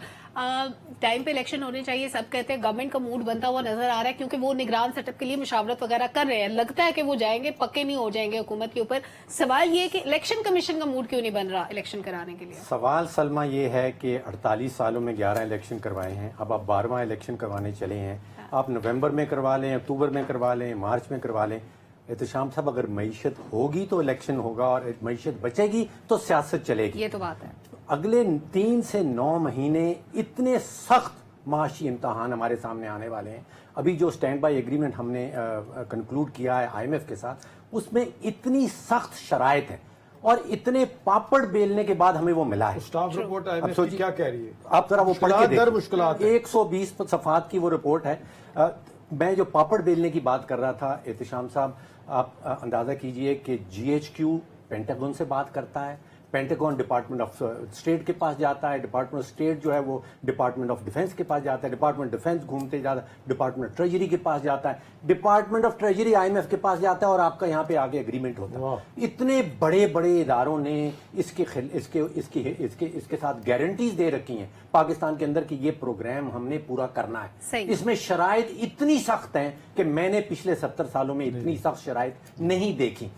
ٹائم پہ الیکشن ہونے چاہیے، سب کہتے ہیں. گورنمنٹ کا موڈ بنتا ہوا نظر آ رہا ہے کیونکہ وہ نگران سیٹ اپ کے لیے مشاورت وغیرہ کر رہے ہیں. لگتا ہے کہ وہ جائیں گے، پکے نہیں ہو جائیں گے حکومت کے اوپر. سوال یہ کہ الیکشن کمیشن کا موڈ کیوں نہیں بن رہا الیکشن کرانے کے لیے؟ سوال سلمہ یہ ہے کہ 48 سالوں میں 11 الیکشن کروائے ہیں. اب آپ 12واں الیکشن کروانے چلے ہیں. آپ نومبر میں کروا لیں، اکتوبر میں کروا لیں، مارچ میں کروا لیں. احتشام صاحب اگر معیشت ہوگی تو الیکشن ہوگا، اور معیشت بچے گی تو سیاست چلے گی. یہ تو بات ہے. اگلے 3 سے 9 مہینے اتنے سخت معاشی امتحان ہمارے سامنے آنے والے ہیں. ابھی جو سٹینڈ بائی ایگریمنٹ ہم نے کنکلوڈ کیا ہے آئی ایم ایف کے ساتھ، اس میں اتنی سخت شرائط ہیں اور اتنے پاپڑ بیلنے کے بعد ہمیں وہ ملا ہے. Staff report IMF کی کیا کہہ رہی ہے؟ آپ ذرا وہ پڑھ کے دیکھیں. مشکلات 120 صفحات کی وہ رپورٹ ہے. میں جو پاپڑ بیلنے کی بات کر رہا تھا احتشام صاحب، آپ اندازہ کیجئے کہ جی ایچ کیو پینٹاگون سے بات کرتا ہے، پینٹاگون ڈپارٹمنٹ آف اسٹیٹ کے پاس جاتا ہے، ڈپارٹمنٹ آف اسٹیٹ جو ہے وہ ڈپارٹمنٹ آف ڈیفنس کے پاس جاتا ہے، ڈپارٹمنٹ ڈیفنس گھومتے جاتا ہے، ڈپارٹمنٹ آف ٹریجری کے پاس جاتا ہے، department of treasury IMF کے پاس جاتا ہے، اور آپ کا یہاں پہ آگے اگریمنٹ ہوتا ہے. اتنے بڑے بڑے اداروں نے اس کے ساتھ گارنٹیز دے رکھی ہیں پاکستان کے اندر کہ یہ پروگرام ہم نے پورا کرنا ہے. اس میں شرائط اتنی سخت ہیں کہ میں نے پچھلے 70 سالوں میں اتنی سخت شرائط نہیں دیکھی.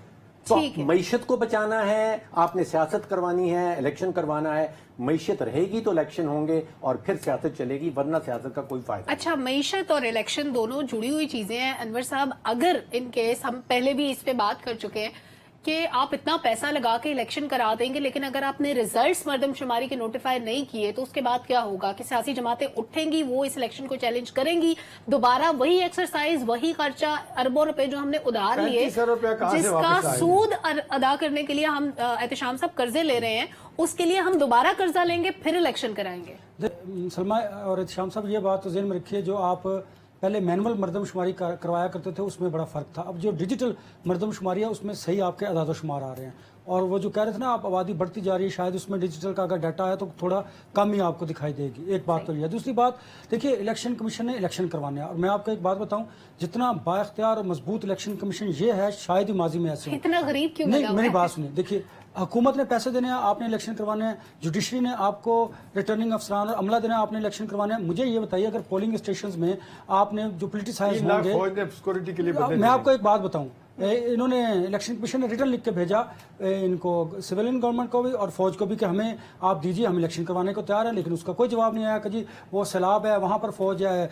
تو معیشت کو بچانا ہے، آپ نے سیاست کروانی ہے، الیکشن کروانا ہے. معیشت رہے گی تو الیکشن ہوں گے اور پھر سیاست چلے گی، ورنہ سیاست کا کوئی فائدہ نہیں. اچھا، معیشت اور الیکشن دونوں جڑی ہوئی چیزیں ہیں. انور صاحب، اگر ان کیس ہم پہلے بھی اس پہ بات کر چکے ہیں کہ آپ اتنا پیسہ لگا کے الیکشن کرا دیں گے، لیکن اگر آپ نے ریزلٹس مردم شماری کے نوٹیفائی نہیں کیے تو اس کے بعد کیا ہوگا؟ کہ سیاسی جماعتیں اٹھیں گی، وہ اس الیکشن کو چیلنج کریں گی، دوبارہ وہی ایکسرسائز، وہی خرچہ، اربوں روپے جو ہم نے ادھار لیے، جس کا سود ادا کرنے کے لیے ہم احتشام صاحب قرضے لے رہے ہیں، اس کے لیے ہم دوبارہ قرضہ لیں گے، پھر الیکشن کرائیں گے. سلمہ اور احتشام صاحب، یہ بات تو ذہن میں رکھیے، جو آپ پہلے مینول مردم شماری کروایا کرتے تھے اس میں بڑا فرق تھا. اب جو ڈیجیٹل مردم شماری ہے اس میں صحیح آپ کے اعداد و شمار آ رہے ہیں. اور وہ جو کہہ رہے تھے نا آپ آبادی بڑھتی جا رہی ہے، شاید اس میں ڈیجیٹل کا اگر ڈیٹا ہے تو تھوڑا کم ہی آپ کو دکھائی دے گی. ایک بات تو یہ ہے. دوسری بات دیکھیے، الیکشن کمیشن نے الیکشن کروانے ہیں، اور میں آپ کو ایک بات بتاؤں، جتنا با اختیار اور مضبوط الیکشن کمیشن یہ ہے، شاید ہی ماضی میں ایسے ہو. اتنا غریب کیوں؟ نہیں، میری بات سنیں. دیکھیے، حکومت نے پیسے دینے ہیں، آپ نے الیکشن کروانے ہیں. جوڈیشری نے آپ کو ریٹرننگ افسران اور عملہ دینا ہے، آپ نے الیکشن کروانے ہیں. مجھے یہ بتائیے، اگر پولنگ اسٹیشنز میں آپ نے جو پولیٹیسائز ہوں گے، میں آپ کو ایک بات بتاؤں، इन्होंने इलेक्शन कमीशन ने रिटर्न लिख के भेजा इनको सिविलियन गवर्नमेंट को भी और फौज को भी कि हमें आप दीजिए, हम इलेक्शन करवाने को तैयार है, लेकिन उसका कोई जवाब नहीं आया कि जी वो सैलाब है, वहाँ पर फौज है,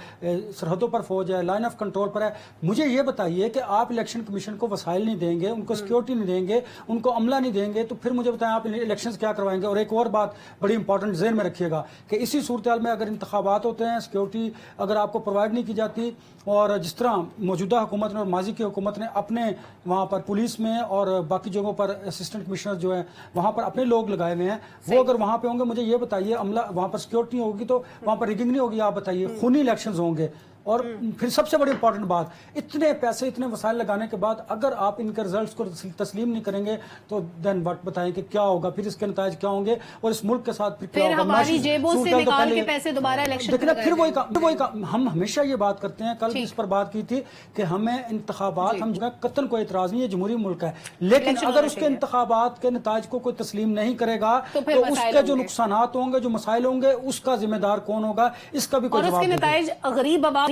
सरहदों पर फौज है, लाइन ऑफ कंट्रोल पर है। मुझे ये बताइए कि आप इलेक्शन कमीशन को वसाइल नहीं देंगे, उनको सिक्योरिटी नहीं देंगे, उनको अमला नहीं देंगे, तो फिर मुझे बताएं आप इलेक्शन क्या करवाएंगे। और एक और बात बड़ी इंपॉर्टेंट ज़हन में रखिएगा कि इसी सूरत हाल में अगर इंतखाबात होते हैं, सिक्योरिटी अगर आपको प्रोवाइड नहीं की जाती, और जिस तरह मौजूदा हुकूमत ने और माजी की हुकूमत ने अपने वहाँ पर पुलिस में और बाकी जगहों पर असिस्टेंट कमिश्नर जो है वहाँ पर अपने लोग लगाए हुए हैं, वो अगर वहाँ पे होंगे, मुझे ये बताइए अमला वहाँ पर सिक्योरिटी नहीं होगी तो वहाँ पर रिगिंग नहीं होगी, आप बताइए, खूनी इलेक्शंस होंगे। और फिर सबसे बड़ी इंपॉर्टेंट बात, इतने पैसे इतने वसाइल लगाने के बाद अगर आप इनके रिजल्ट्स को तस्लीम नहीं करेंगे तो देन वट बताएं कि क्या होगा, फिर इसके नतायज क्या होंगे और इस मुल्क के साथ फिर क्या होगा। हमारी जेबों से निकाल के पैसे दोबारा इलेक्शन देखना, फिर वही काम हम हमेशा ये बात करते हैं, कल इस पर बात की थी कि हमें इंतखाबात, हम जो कतन कोई एतराज नहीं है, जमहूरी मुल्क है, लेकिन अगर उसके इंतखाबात के नतायज को कोई तस्लीम नहीं करेगा तो उसके जो नुकसान होंगे, जो मसाइल होंगे, उसका जिम्मेदार कौन होगा, इसका भी कोई जवाब नहीं। नतायज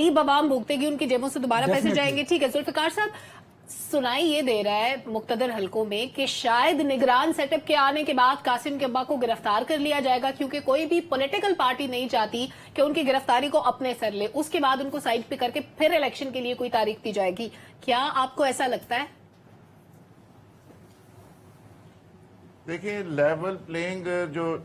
गरीब आवाम भुगतेगी, उनकी जेबों से दोबारा पैसे जाएंगे। ठीक है, जुल्फिकार साहब, सुनाई ये दे रहा है मुक्तदर हलकों में कि शायद निगरान सेटअप के आने के बाद कासिम के अब्बा को गिरफ्तार कर लिया जाएगा, क्योंकि कोई भी पॉलिटिकल पार्टी नहीं चाहती कि उनकी गिरफ्तारी को अपने सर ले, उसके बाद उनको साइड पे करके फिर इलेक्शन के लिए कोई तारीख दी जाएगी। क्या आपको ऐसा लगता है? देखिए, लेवल प्लेइंग जो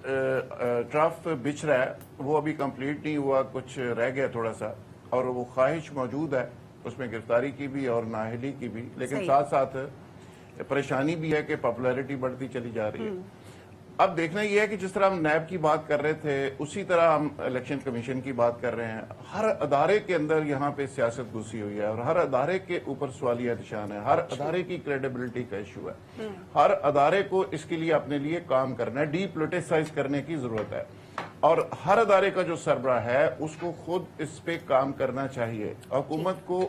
टर्फ बिछ रहा है वो अभी कंप्लीट नहीं हुआ, कुछ रह गया थोड़ा सा, और वो ख्वाहिश मौजूद है उसमें गिरफ्तारी की भी और नाअहली की भी, लेकिन साथ साथ परेशानी भी है कि पॉपुलैरिटी बढ़ती चली जा रही है। अब देखना यह है कि जिस तरह हम नैब की बात कर रहे थे, उसी तरह हम इलेक्शन कमीशन की बात कर रहे हैं। हर अदारे के अंदर यहाँ पे सियासत घुसी हुई है और हर अदारे के ऊपर सवालिया निशान है, हर अदारे की क्रेडिबिलिटी का इशू है। हर अदारे को इसके लिए अपने लिए काम करना है, डीपोलिटिसाइज करने की जरूरत है, और हर अदारे का जो सरबराह है उसको खुद इस पे काम करना चाहिए, हुकूमत को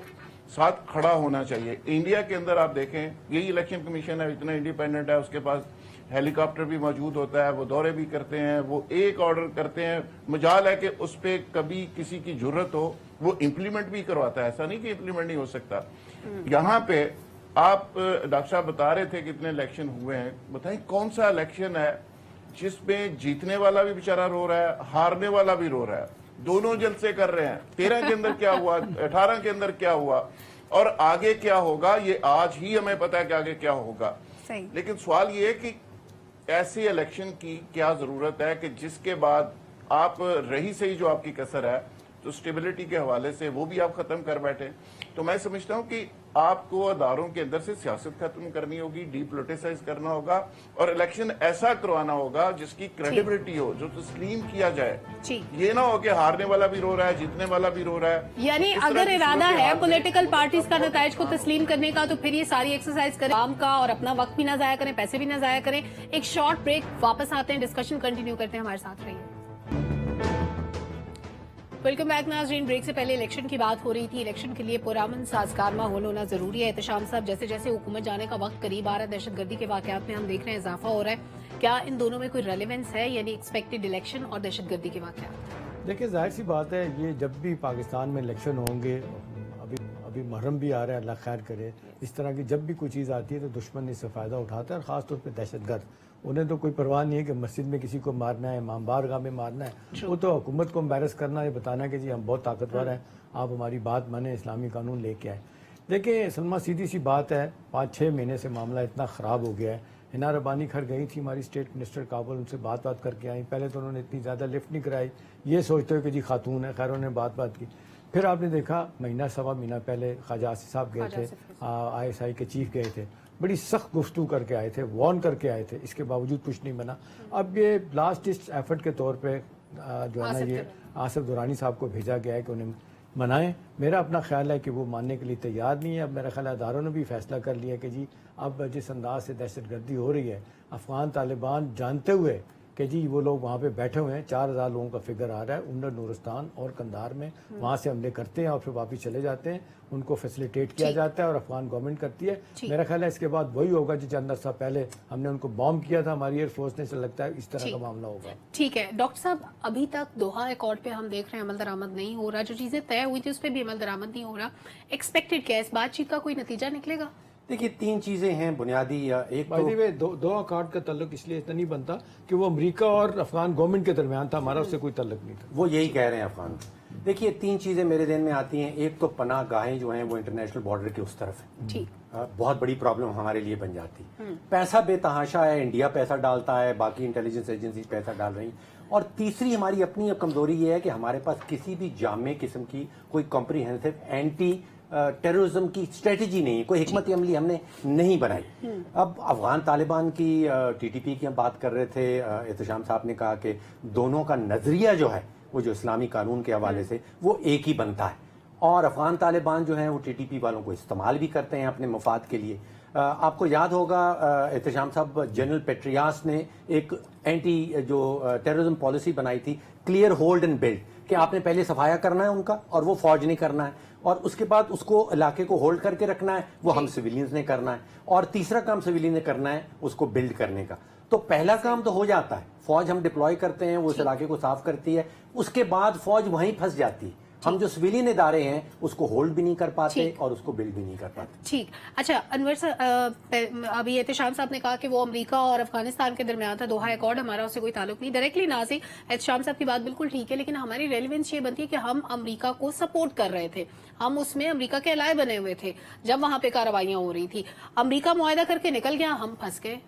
साथ खड़ा होना चाहिए। इंडिया के अंदर आप देखें, यही इलेक्शन कमीशन है, इतना इंडिपेंडेंट है, उसके पास हेलीकॉप्टर भी मौजूद होता है, वो दौरे भी करते हैं, वो एक ऑर्डर करते हैं, मजाल है कि उस पर कभी किसी की जरूरत हो वो इम्प्लीमेंट भी करवाता है, ऐसा नहीं कि इम्प्लीमेंट नहीं हो सकता। यहाँ पे आप डॉक्टर साहब बता रहे थे कितने इलेक्शन हुए हैं, बताएं कौन सा इलेक्शन है जिसमें जीतने वाला भी बेचारा रो रहा है, हारने वाला भी रो रहा है, दोनों जलसे कर रहे हैं। 13 के अंदर क्या हुआ, 18 के अंदर क्या हुआ और आगे क्या होगा, ये आज ही हमें पता है कि आगे क्या होगा। लेकिन सवाल ये है कि ऐसे इलेक्शन की क्या जरूरत है कि जिसके बाद आप रही सही जो आपकी कसर है तो स्टेबिलिटी के हवाले से वो भी आप खत्म कर बैठे। तो मैं समझता हूं कि आपको अदारों के अंदर से सियासत खत्म करनी होगी, डीपोलिटिसाइज करना होगा और इलेक्शन ऐसा करवाना होगा जिसकी क्रेडिबिलिटी हो, जो तस्लीम किया जाए। ये ना हो कि हारने वाला भी रो रहा है, जीतने वाला भी रो रहा है। यानी अगर इरादा है पॉलिटिकल पार्टीज का नताइज को तस्लीम करने का, तो फिर ये सारी एक्सरसाइज करें, काम का और अपना वक्त भी ना जाया करें, पैसे भी ना जाया करें। एक शॉर्ट ब्रेक, वापस आते हैं, डिस्कशन कंटिन्यू करते हैं, हमारे साथ रहिए। वेलकम बैक नाज़रीन। ब्रेक से पहले इलेक्शन की बात हो रही थी। इलेक्शन के लिए पुरअमन साजगार माहौल होना जरूरी है। एहतशाम साहब, जैसे जैसे हुकूमत जाने का वक्त करीब आ रहा है, दहशतगर्दी के वाकयात में हम देख रहे हैं इजाफा हो रहा है। क्या इन दोनों में कोई रेलेवेंस है, यानी एक्सपेक्टेड इलेक्शन और दहशतगर्दी के वाकयात? देखिए, जाहिर सी बात है, ये जब भी पाकिस्तान में इलेक्शन होंगे, अभी मुहर्रम भी आ रहा है, अल्लाह खैर करे, इस तरह की जब भी कोई चीज़ आती है तो दुश्मन इससे फ़ायदा उठाता है, और ख़ासतौर पर दहशतगर्द। उन्हें तो कोई परवाह नहीं है कि मस्जिद में किसी को मारना है, इमाम बारगाह में मारना है, वो तो हुकूमत को एम्बेरस करना है, बताना है कि जी हम बहुत ताकतवर हैं, आप हमारी बात माने, इस्लामी कानून लेके आए। देखिए सलमा, सीधी सी बात है, 5-6 महीने से मामला इतना ख़राब हो गया है। हिना रब्बानी घर गई थी हमारी स्टेट मिनिस्टर काबुल, उनसे बात करके आई। पहले तो उन्होंने इतनी ज़्यादा लिफ्ट नहीं कराई, ये सोचते हुए कि जी खातून है, खैर उन्होंने बात की। फिर आपने देखा महीना सवा महीना पहले ख्वाजा आसिफ साहब गए थे, ISI के चीफ गए थे, बड़ी सख्त गुफ्तगू करके आए थे, वार्न करके आए थे, इसके बावजूद कुछ नहीं बना। अब ये लास्ट एफर्ट के तौर पे जो है ना, ये आसिफ दुरानी साहब को भेजा गया है कि उन्हें मनाएं। मेरा अपना ख्याल है कि वो मानने के लिए तैयार नहीं है। अब मेरा ख्याल है अदारों ने भी फैसला कर लिया कि जी अब जिस अंदाज से दहशतगर्दी हो रही है, अफगान तालिबान जानते हुए कि जी वो लोग वहाँ पे बैठे हुए हैं, 4000 लोगों का फिगर आ रहा है उन्नर, नूरस्तान और कंधार में, वहाँ से हमले करते हैं और फिर वापस चले जाते हैं, उनको फैसिलिटेट किया जाता है और अफगान गवर्नमेंट करती है। मेरा ख्याल है इसके बाद वही होगा जो चंद अर्सा पहले हमने उनको बॉम्ब किया था हमारी एयरफोर्स ने, से लगता है इस तरह का मामला होगा। ठीक है डॉक्टर साहब, अभी तक दोहा अकॉर्ड पे हम देख रहे हैं अमल दरामद नहीं हो रहा, जो चीजें तय हुई थी उस पर भी अमल दरामद नहीं हो रहा। एक्सपेक्टेड क्या है, इस बातचीत का कोई नतीजा निकलेगा? देखिए 3 चीजें हैं बुनियादी, एक बाय द तो वे दो अकार्ड का तल्लुक इसलिए इतना नहीं बनता कि वो अमेरिका और अफगान गवर्नमेंट के दरमियान था, हमारा उससे कोई तल्लुक नहीं था। वो यही कह रहे हैं अफगान। देखिए 3 चीजें मेरे ध्यान में आती हैं। एक तो पनाह गाहें जो हैं वो इंटरनेशनल बॉर्डर के उस तरफ है, ठीक। बहुत बड़ी प्रॉब्लम हमारे लिए बन जाती। पैसा बेतहाशा है, इंडिया पैसा डालता है, बाकी इंटेलिजेंस एजेंसी पैसा डाल रही हैं। और तीसरी हमारी अपनी कमजोरी ये है कि हमारे पास किसी भी जामे किस्म की कोई कॉम्प्रिहेंसिव एंटी टेररिज्म की स्ट्रेटजी नहीं है, कोई हिकमत अमली हमने नहीं बनाई। अब अफगान तालिबान की टीटीपी की हम बात कर रहे थे, एहतशाम साहब ने कहा कि दोनों का नजरिया जो है वो जो इस्लामी कानून के हवाले से वो एक ही बनता है, और अफगान तालिबान जो है वो टीटीपी वालों को इस्तेमाल भी करते हैं अपने मफाद के लिए। आपको याद होगा एहतशाम साहब, जनरल पेट्रियास ने एक एंटी जो टेररिज्म पॉलिसी बनाई थी, क्लियर होल्ड एंड बिल्ड, कि आपने पहले सफाया करना है उनका और वो फौज नहीं करना है, और उसके बाद उसको इलाके को होल्ड करके रखना है, वो हम सिविलियंस ने करना है, और तीसरा काम सिविलियन ने करना है उसको बिल्ड करने का। तो पहला काम तो हो जाता है, फौज हम डिप्लॉय करते हैं, वो उस इलाके को साफ करती है, उसके बाद फौज वहीं फंस जाती है। हम जो सिविलियन इदारे हैं उसको होल्ड भी नहीं कर पाते और उसको बिल्ड भी नहीं कर पाते। ठीक। अच्छा अनवर साहब, अभी एहतशाम साहब ने कहा कि वो अमेरिका और अफगानिस्तान के दरमियान था, दोहा अकॉर्ड, हमारा उससे कोई ताल्लुक नहीं, डायरेक्टली ना से। एहतशाम साहब की बात बिल्कुल ठीक है, लेकिन हमारी रेलिवेंस ये बनती है कि हम अमेरिका को सपोर्ट कर रहे थे, हम उसमें अमेरिका के अलाय बने हुए थे जब वहां पे कार्रवाइयां हो रही थी। अमेरिका मुआहदा करके निकल गया, हम फंस गए।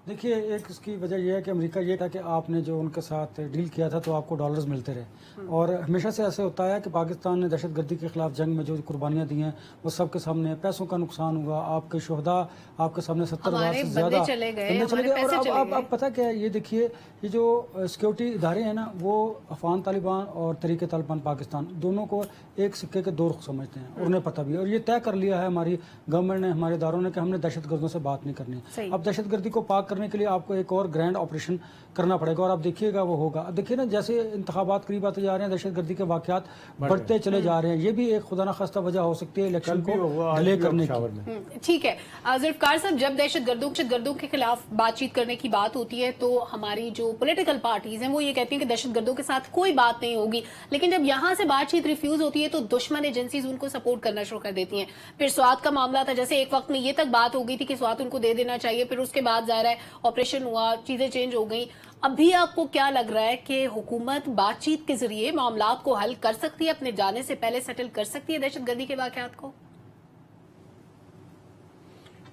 देखिए एक इसकी वजह यह है कि अमेरिका ये था कि आपने जो उनके साथ डील किया था तो आपको डॉलर्स मिलते रहे, और हमेशा से ऐसे होता है कि पाकिस्तान ने दहशतगर्दी के खिलाफ जंग में जो कुर्बानियां दी हैं वो सबके सामने, पैसों का नुकसान हुआ, आपके शोहदा आपके सामने 70,000 से ज्यादा बंदे चले गए, और अब पता क्या है, ये देखिए ये जो सिक्योरिटी इदारे हैं ना वो अफगान तालिबान और तरीके तालिबान पाकिस्तान दोनों को एक सिक्के के दो रुख समझते हैं, और उन्हें पता भी है, और ये तय कर लिया है हमारी गवर्नमेंट ने, हमारे इदारों ने, कि हमने दहशतगर्दों से बात नहीं करनी। अब दहशतगर्दी को पाक करने के लिए आपको एक और ग्रैंड ऑपरेशन करना पड़ेगा, और आप देखिएगा वो होगा। अब देखिए ना जैसे इंतखाबात करीब आते जा रहे हैं, दहशतगर्दी के वाकयात बढ़ते चले जा रहे हैं, ये भी एक खुदा ना खास्ता वजह हो सकती है इलेक्शन को डिले करने की। ठीक है जुल्फकार साहब, जब दहशतगर्दों के खिलाफ बातचीत करने की बात होती है तो हमारी जो पॉलिटिकल पार्टीज हैं वो ये कहती हैं कि दहशतगर्दों के साथ कोई बात नहीं होगी, लेकिन जब यहां से बातचीत रिफ्यूज होती है तो दुश्मन एजेंसीज उनको सपोर्ट करना शुरू कर देती हैं। फिर स्वात का मामला था, जैसे एक वक्त में ये तक बात हो गई थी कि स्वात उनको दे देना चाहिए, फिर उसके बाद ज़ाहिर है ऑपरेशन हुआ, चीजें चेंज हो गई। अभी आपको क्या लग रहा है कि हुकूमत बातचीत के जरिए मामलात को हल कर सकती है, अपने जाने से पहले सेटल कर सकती है दहशतगर्दी के वाकयात को?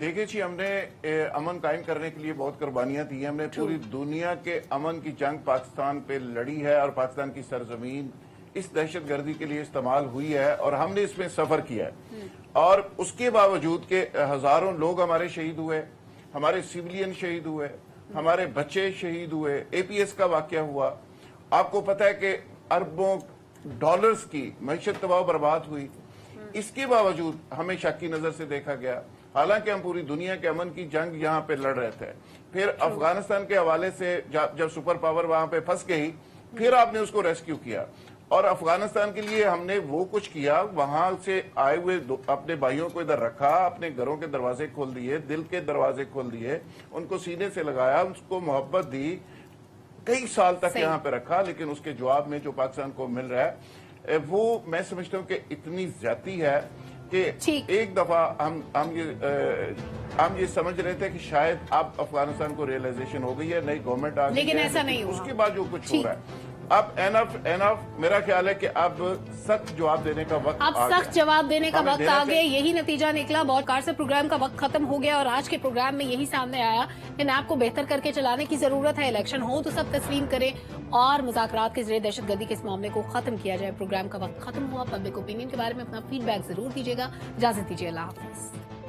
देखिए जी, हमने अमन कायम करने के लिए बहुत कुर्बानियां दी हैं, हमने पूरी दुनिया के अमन की जंग पाकिस्तान पे लड़ी है, और पाकिस्तान की सरजमीन इस दहशतगर्दी के लिए इस्तेमाल हुई है, और हमने इसमें सफर किया है। और उसके बावजूद के हजारों लोग हमारे शहीद हुए, हमारे सिविलियन शहीद हुए, हमारे बच्चे शहीद हुए, एपीएस का वाकया हुआ, आपको पता है कि अरबों डॉलर्स की मईशत तबाह बर्बाद हुई। इसके बावजूद हमें शक की नजर से देखा गया, हालांकि हम पूरी दुनिया के अमन की जंग यहाँ पे लड़ रहे थे। फिर अफगानिस्तान के हवाले से जब सुपर पावर वहां पे फंस गई, फिर आपने उसको रेस्क्यू किया, और अफगानिस्तान के लिए हमने वो कुछ किया, वहां से आए हुए अपने भाइयों को इधर रखा, अपने घरों के दरवाजे खोल दिए, दिल के दरवाजे खोल दिए, उनको सीने से लगाया, उसको मोहब्बत दी, कई साल तक यहाँ पे रखा। लेकिन उसके जवाब में जो पाकिस्तान को मिल रहा है वो मैं समझता हूँ कि इतनी ज्यादती है कि एक दफा हम ये समझ रहे थे कि शायद अब अफगानिस्तान को रियलाइजेशन हो गई है, नई गवर्नमेंट आ गई है, लेकिन ऐसा नहीं हुआ। उसके बाद जो कुछ हो रहा है अब एनफ मेरा ख्याल है कि अब सख्त जवाब देने का वक्त अब सख्त जवाब देने का वक्त आ गया, यही नतीजा निकला। बहुत कार से प्रोग्राम का वक्त खत्म हो गया, और आज के प्रोग्राम में यही सामने आया कि नैब को बेहतर करके चलाने की जरूरत है, इलेक्शन हो तो सब तस्लीम करें और मुज़ाकरात के जरिए दहशतगर्दी के इस मामले को खत्म किया जाए। प्रोग्राम का वक्त खत्म हुआ, पब्लिक ओपिनियन के बारे में अपना फीडबैक जरूर दीजिएगा। इजाजत दीजिए, अल्लाह हाफिज।